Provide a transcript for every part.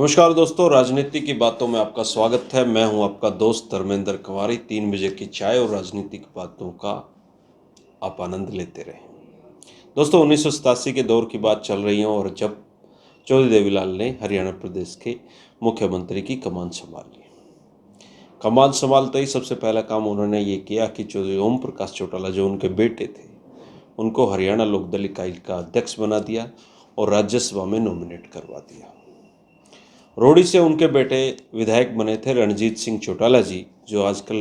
नमस्कार दोस्तों, राजनीति की बातों में आपका स्वागत है। मैं हूं आपका दोस्त धर्मेंद्र कुमारी। 3 बजे की चाय और राजनीति की बातों का आप आनंद लेते रहें। दोस्तों, 1987 के दौर की बात चल रही है और जब चौधरी देवीलाल ने हरियाणा प्रदेश के मुख्यमंत्री की कमान संभाल ली। कमान संभालते ही सबसे पहला काम उन्होंने ये किया कि चौधरी ओम प्रकाश चौटाला, जो उनके बेटे थे, उनको हरियाणा लोकदल इकाई का अध्यक्ष बना दिया और राज्यसभा में नॉमिनेट करवा दिया। रोहड़ी से उनके बेटे विधायक बने थे रणजीत सिंह चौटाला जी, जो आजकल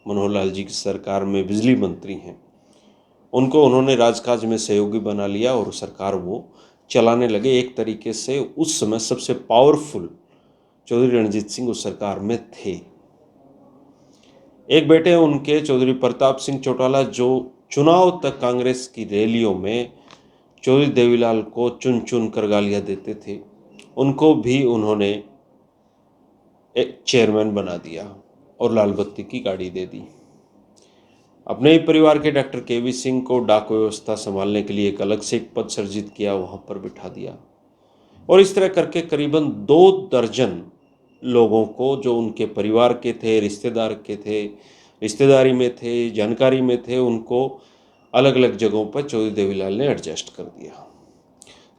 मनोहर लाल जी की सरकार में बिजली मंत्री हैं। उनको उन्होंने राजकाज में सहयोगी बना लिया और सरकार वो चलाने लगे। एक तरीके से उस समय सबसे पावरफुल चौधरी रणजीत सिंह उस सरकार में थे। एक बेटे उनके चौधरी प्रताप सिंह चौटाला, जो चुनाव तक कांग्रेस की रैलियों में चौधरी देवीलाल को चुन चुन कर गालियां देते थे, उनको भी उन्होंने एक चेयरमैन बना दिया और लाल बत्ती की गाड़ी दे दी। अपने ही परिवार के डॉक्टर केवी सिंह को डाक व्यवस्था संभालने के लिए एक अलग से एक पद सर्जित किया, वहां पर बिठा दिया। और इस तरह करके करीबन 2 दर्जन लोगों को, जो उनके परिवार के थे, रिश्तेदार के थे, रिश्तेदारी में थे, जानकारी में थे, उनको अलग अलग जगहों पर चौधरी देवीलाल ने एडजस्ट कर दिया।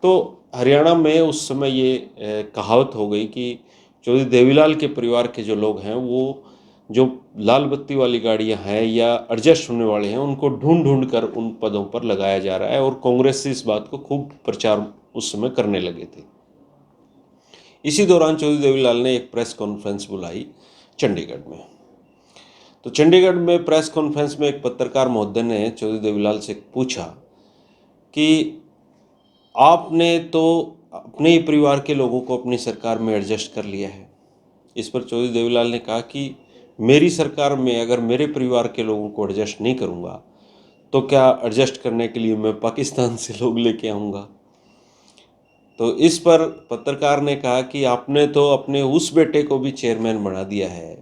तो हरियाणा में उस समय ये कहावत हो गई कि चौधरी देवीलाल के परिवार के जो लोग हैं, वो जो लाल बत्ती वाली गाड़ियां हैं या एडजस्ट होने वाले हैं, उनको ढूंढ ढूंढ कर उन पदों पर लगाया जा रहा है। और कांग्रेस से इस बात को खूब प्रचार उस समय करने लगे थे। इसी दौरान चौधरी देवीलाल ने एक प्रेस कॉन्फ्रेंस बुलाई चंडीगढ़ में। तो चंडीगढ़ में प्रेस कॉन्फ्रेंस में एक पत्रकार महोदय ने चौधरी देवीलाल से पूछा कि आपने तो अपने ही परिवार के लोगों को अपनी सरकार में एडजस्ट कर लिया है। इस पर चौधरी देवीलाल ने कहा कि मेरी सरकार में अगर मेरे परिवार के लोगों को एडजस्ट नहीं करूंगा तो क्या एडजस्ट करने के लिए मैं पाकिस्तान से लोग लेके आऊँगा। तो इस पर पत्रकार ने कहा कि आपने तो अपने उस बेटे को भी चेयरमैन बना दिया है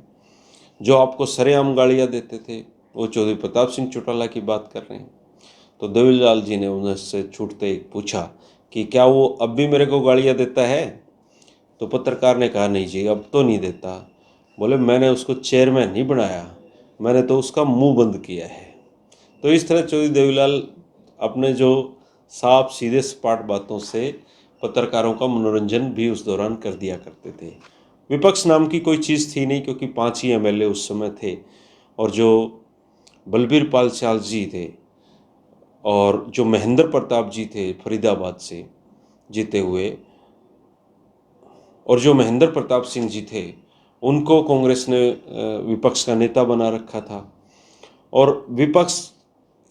जो आपको सरेआम गालियाँ देते थे। वो चौधरी प्रताप सिंह चौटाला की बात कर रहे हैं। तो देवीलाल जी ने उनसे छूटते ही पूछा कि क्या वो अब भी मेरे को गालियाँ देता है। तो पत्रकार ने कहा, नहीं जी, अब तो नहीं देता। बोले, मैंने उसको चेयरमैन नहीं बनाया, मैंने तो उसका मुंह बंद किया है। तो इस तरह चौधरी देवीलाल अपने जो साफ सीधे सपाट बातों से पत्रकारों का मनोरंजन भी उस दौरान कर दिया करते थे। विपक्ष नाम की कोई चीज़ थी नहीं, क्योंकि 5 ही एमएलए उस समय थे। और जो बलबीर पाल चाल जी थे और जो महेंद्र प्रताप जी थे फरीदाबाद से जीते हुए, और जो महेंद्र प्रताप सिंह जी थे, उनको कांग्रेस ने विपक्ष का नेता बना रखा था। और विपक्ष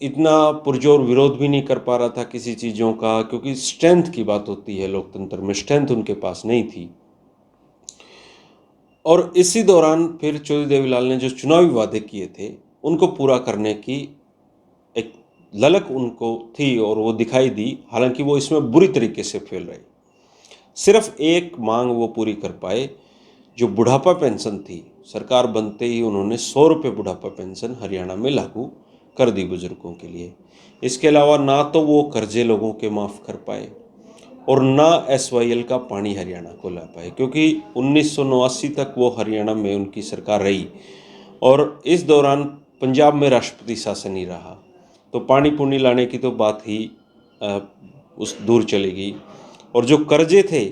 इतना पुरजोर विरोध भी नहीं कर पा रहा था किसी चीज़ों का, क्योंकि स्ट्रेंथ की बात होती है लोकतंत्र में, स्ट्रेंथ उनके पास नहीं थी। और इसी दौरान फिर चौधरी देवीलाल ने जो चुनावी वादे किए थे उनको पूरा करने की एक ललक उनको थी और वो दिखाई दी। हालांकि वो इसमें बुरी तरीके से फेल रहे। सिर्फ एक मांग वो पूरी कर पाए, जो बुढ़ापा पेंशन थी। सरकार बनते ही उन्होंने 100 रुपये बुढ़ापा पेंशन हरियाणा में लागू कर दी बुजुर्गों के लिए। इसके अलावा ना तो वो कर्जे लोगों के माफ़ कर पाए और ना एसवाईएल का पानी हरियाणा को ला पाए, क्योंकि 1989 तक वो हरियाणा में उनकी सरकार रही और इस दौरान पंजाब में राष्ट्रपति शासन ही रहा। तो पानी पुनी लाने की तो बात ही उस दूर चलेगी। और जो कर्जे थे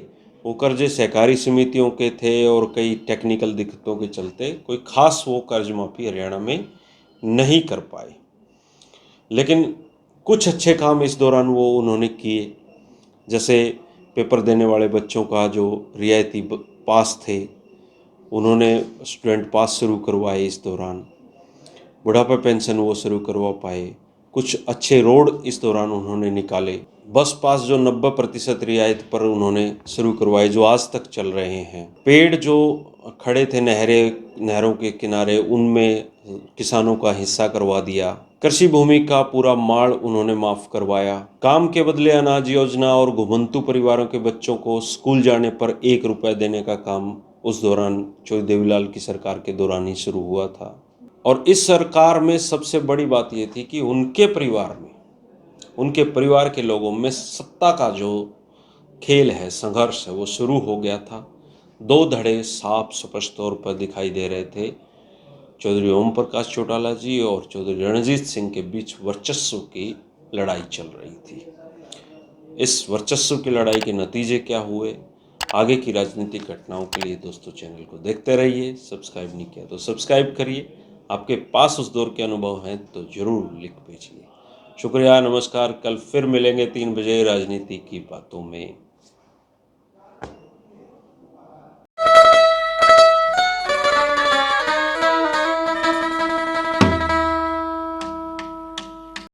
वो कर्जे सहकारी समितियों के थे और कई टेक्निकल दिक्कतों के चलते कोई खास वो कर्ज माफ़ी हरियाणा में नहीं कर पाए। लेकिन कुछ अच्छे काम इस दौरान वो उन्होंने किए, जैसे पेपर देने वाले बच्चों का जो रियायती पास थे, उन्होंने स्टूडेंट पास शुरू करवाए। इस दौरान बुढ़ापा पेंशन वो शुरू करवा पाए। कुछ अच्छे रोड इस दौरान उन्होंने निकाले। बस पास जो 90% रियायत पर उन्होंने शुरू करवाए, जो आज तक चल रहे हैं। पेड़ जो खड़े थे नहरों के किनारे, उनमें किसानों का हिस्सा करवा दिया। कृषि भूमि का पूरा माड़ उन्होंने माफ़ करवाया। काम के बदले अनाज योजना और घुमंतु परिवारों के बच्चों को स्कूल जाने पर 1 रुपया देने का काम उस दौरान चौधरी देवीलाल की सरकार के दौरान ही शुरू हुआ था। और इस सरकार में सबसे बड़ी बात यह थी कि उनके परिवार में, उनके परिवार के लोगों में सत्ता का जो खेल है, संघर्ष है, वो शुरू हो गया था। दो धड़े साफ स्पष्ट तौर पर दिखाई दे रहे थे। चौधरी ओम प्रकाश चौटाला जी और चौधरी रणजीत सिंह के बीच वर्चस्व की लड़ाई चल रही थी। इस वर्चस्व की लड़ाई के नतीजे क्या हुए, आगे की राजनीतिक घटनाओं के लिए दोस्तों चैनल को देखते रहिए। सब्सक्राइब नहीं किया तो सब्सक्राइब करिए। आपके पास उस दौर के अनुभव हैं तो जरूर लिख भेजिए। शुक्रिया, नमस्कार। कल फिर मिलेंगे 3 बजे राजनीति की बातों में।